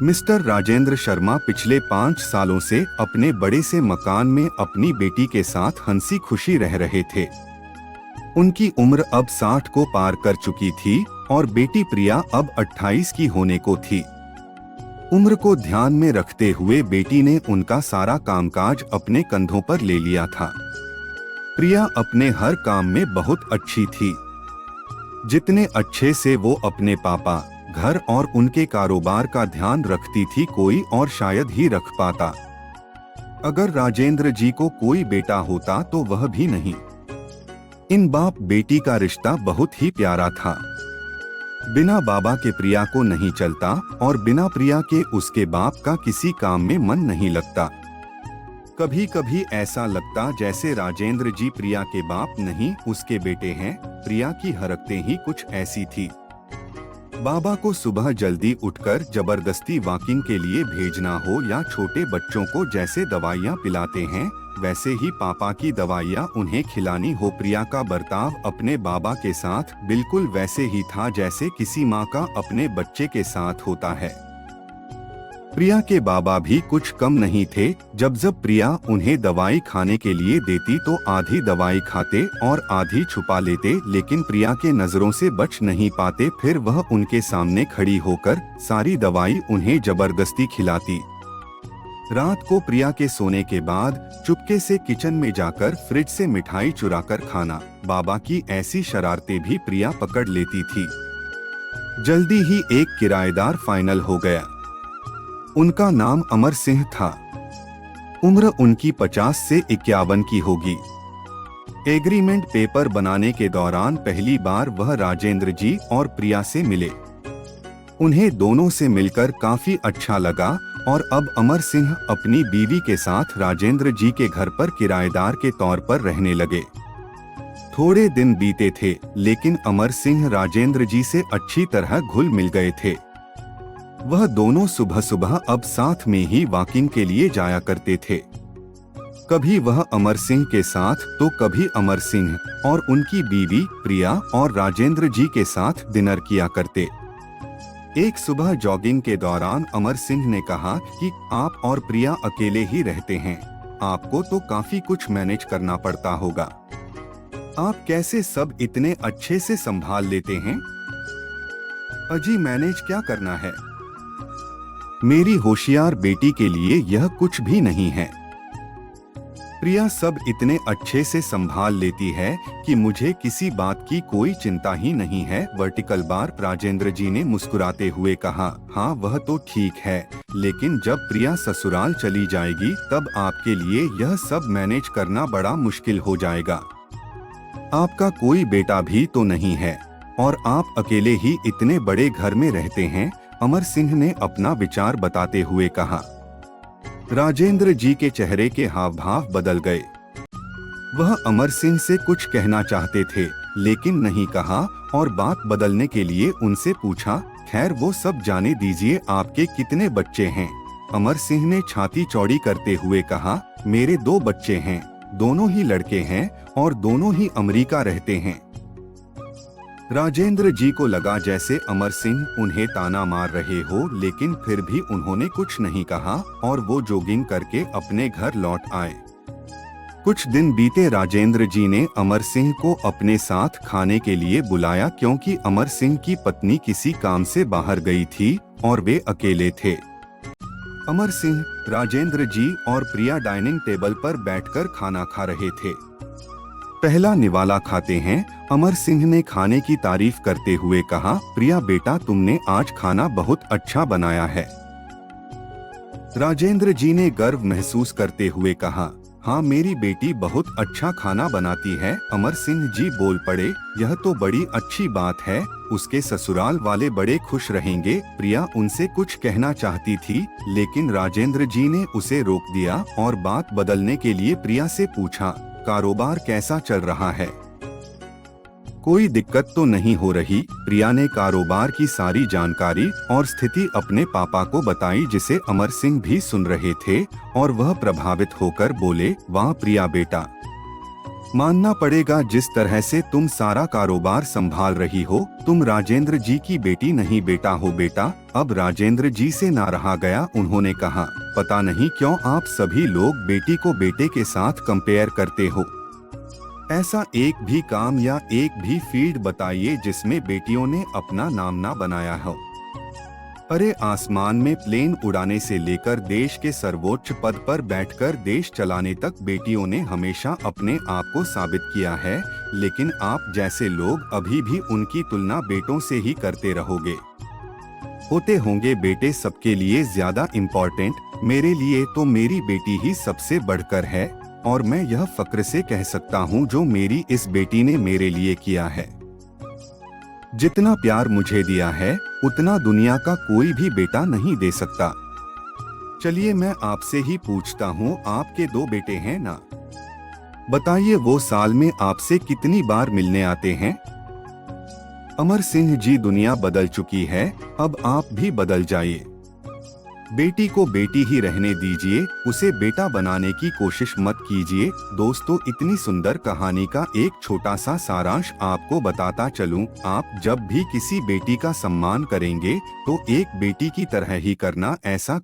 Mister Rajendra Sharma पिछले 5 सालों से अपने बड़े से मकान में अपनी बेटी के साथ हंसी खुशी रह रहे थे। उनकी उम्र अब 60 को पार कर चुकी थी और बेटी प्रिया अब 28 की होने को थी। उम्र को ध्यान में रखते हुए बेटी ने उनका सारा कामकाज अपने कंधों पर ले लिया था। प्रिया अपने हर काम में बहुत अच्छी थी, जितने अच्छे से वो अपने पापा, घर और उनके कारोबार का ध्यान रखती थी कोई और शायद ही रख पाता। अगर राजेंद्र जी को कोई बेटा होता तो वह भी नहीं। इन बाप बेटी का रिश्ता बहुत ही प्यारा था। बिना बाबा के प्रिया को नहीं चलता और बिना प्रिया के उसके बाप का किसी काम में मन नहीं लगता। कभी कभी ऐसा लगता जैसे राजेंद्र जी प्रिया के बाप नहीं उसके बेटे हैं। प्रिया की हरकतें ही कुछ ऐसी थी। बाबा को सुबह जल्दी उठकर जबरदस्ती वॉकिंग के लिए भेजना हो या छोटे बच्चों को जैसे दवाइयाँ पिलाते हैं वैसे ही पापा की दवाइयाँ उन्हें खिलानी हो। प्रिया का बर्ताव अपने बाबा के साथ बिल्कुल वैसे ही था जैसे किसी माँ का अपने बच्चे के साथ होता है। प्रिया के बाबा भी कुछ कम नहीं थे। जब प्रिया उन्हें दवाई खाने के लिए देती तो आधी दवाई खाते और आधी छुपा लेते, लेकिन प्रिया के नजरों से बच नहीं पाते। फिर वह उनके सामने खड़ी होकर सारी दवाई उन्हें जबरदस्ती खिलाती। रात को प्रिया के सोने के बाद चुपके से किचन में जाकर फ्रिज से मिठाई चुराकर खाना। बाबा की ऐसी शरारतें भी प्रिया पकड़ लेती थी। जल्दी ही एक किराएदार फाइनल हो गया। उनका नाम अमर सिंह था। उम्र उनकी 50 से 51 की होगी। एग्रीमेंट पेपर बनाने के दौरान पहली बार वह राजेंद्र जी और प्रिया से मिले। उन्हें दोनों से मिलकर काफी अच्छा लगा और अब अमर सिंह अपनी बीवी के साथ राजेंद्र जी के घर पर किराएदार के तौर पर रहने लगे। थोड़े दिन बीते थे लेकिन अमर सिंह राजेंद्र जी से अच्छी तरह घुल मिल गए थे। वह दोनों सुबह सुबह अब साथ में ही वॉकिंग के लिए जाया करते थे। कभी वह अमर सिंह के साथ तो कभी अमर सिंह और उनकी बीवी प्रिया और राजेंद्र जी के साथ डिनर किया करते। एक सुबह जॉगिंग के दौरान अमर सिंह ने कहा कि आप और प्रिया अकेले ही रहते हैं, आपको तो काफी कुछ मैनेज करना पड़ता होगा। आप कैसे सब इतने अच्छे से संभाल लेते हैं? अजी मैनेज क्या करना है, मेरी होशियार बेटी के लिए यह कुछ भी नहीं है। प्रिया सब इतने अच्छे से संभाल लेती है कि मुझे किसी बात की कोई चिंता ही नहीं है। वर्टिकल बार राजेंद्र जी ने मुस्कुराते हुए कहा, हाँ वह तो ठीक है, लेकिन जब प्रिया ससुराल चली जाएगी तब आपके लिए यह सब मैनेज करना बड़ा मुश्किल हो जाएगा। आपका कोई बेटा भी तो नहीं है और आप अकेले ही इतने बड़े घर में रहते हैं। अमर सिंह ने अपना विचार बताते हुए कहा। राजेंद्र जी के चेहरे के हाव भाव बदल गए। वह अमर सिंह से कुछ कहना चाहते थे लेकिन नहीं कहा और बात बदलने के लिए उनसे पूछा, खैर वो सब जाने दीजिए, आपके कितने बच्चे हैं? अमर सिंह ने छाती चौड़ी करते हुए कहा, मेरे 2 बच्चे हैं, दोनों ही लड़के हैं और दोनों ही अमेरिका रहते हैं। राजेंद्र जी को लगा जैसे अमर सिंह उन्हें ताना मार रहे हो, लेकिन फिर भी उन्होंने कुछ नहीं कहा और वो जॉगिंग करके अपने घर लौट आए। कुछ दिन बीते। राजेंद्र जी ने अमर सिंह को अपने साथ खाने के लिए बुलाया क्योंकि अमर सिंह की पत्नी किसी काम से बाहर गई थी और वे अकेले थे। अमर सिंह, राजेंद्र जी और प्रिया डाइनिंग टेबल पर बैठकर खाना खा रहे थे। पहला निवाला खाते हैं। अमर सिंह ने खाने की तारीफ करते हुए कहा, प्रिया बेटा तुमने आज खाना बहुत अच्छा बनाया है। राजेंद्र जी ने गर्व महसूस करते हुए कहा, हाँ मेरी बेटी बहुत अच्छा खाना बनाती है। अमर सिंह जी बोल पड़े, यह तो बड़ी अच्छी बात है, उसके ससुराल वाले बड़े खुश रहेंगे। प्रिया उनसे कुछ कहना चाहती थी लेकिन राजेंद्र जी ने उसे रोक दिया और बात बदलने के लिए प्रिया से पूछा, कारोबार कैसा चल रहा है? कोई दिक्कत तो नहीं हो रही? प्रिया ने कारोबार की सारी जानकारी और स्थिति अपने पापा को बताई जिसे अमर सिंह भी सुन रहे थे और वह प्रभावित होकर बोले, वाह प्रिया बेटा, मानना पड़ेगा जिस तरह से तुम सारा कारोबार संभाल रही हो, तुम राजेंद्र जी की बेटी नहीं बेटा हो बेटा। अब राजेंद्र जी से ना रहा गया, उन्होंने कहा, पता नहीं क्यों आप सभी लोग बेटी को बेटे के साथ कंपेयर करते हो। ऐसा एक भी काम या एक भी फील्ड बताइए जिसमें बेटियों ने अपना नाम ना बनाया हो। अरे आसमान में प्लेन उड़ाने से लेकर देश के सर्वोच्च पद पर बैठकर देश चलाने तक बेटियों ने हमेशा अपने आप को साबित किया है, लेकिन आप जैसे लोग अभी भी उनकी तुलना बेटों से ही करते रहोगे। होते होंगे बेटे सबके लिए ज्यादा इम्पोर्टेंट, मेरे लिए तो मेरी बेटी ही सबसे बढ़कर है, और मैं यह फक्र से कह सकता हूँ जो मेरी इस बेटी ने मेरे लिए किया है। जितना प्यार मुझे दिया है उतना दुनिया का कोई भी बेटा नहीं दे सकता। चलिए मैं आपसे ही पूछता हूँ, आपके 2 बेटे हैं ना? बताइए वो साल में आपसे कितनी बार मिलने आते हैं? अमर सिंह जी, दुनिया बदल चुकी है, अब आप भी बदल जाइए। बेटी को बेटी ही रहने दीजिए, उसे बेटा बनाने की कोशिश मत कीजिए। दोस्तों, इतनी सुंदर कहानी का एक छोटा सा सारांश आपको बताता चलूं, आप जब भी किसी बेटी का सम्मान करेंगे तो एक बेटी की तरह ही करना। ऐसा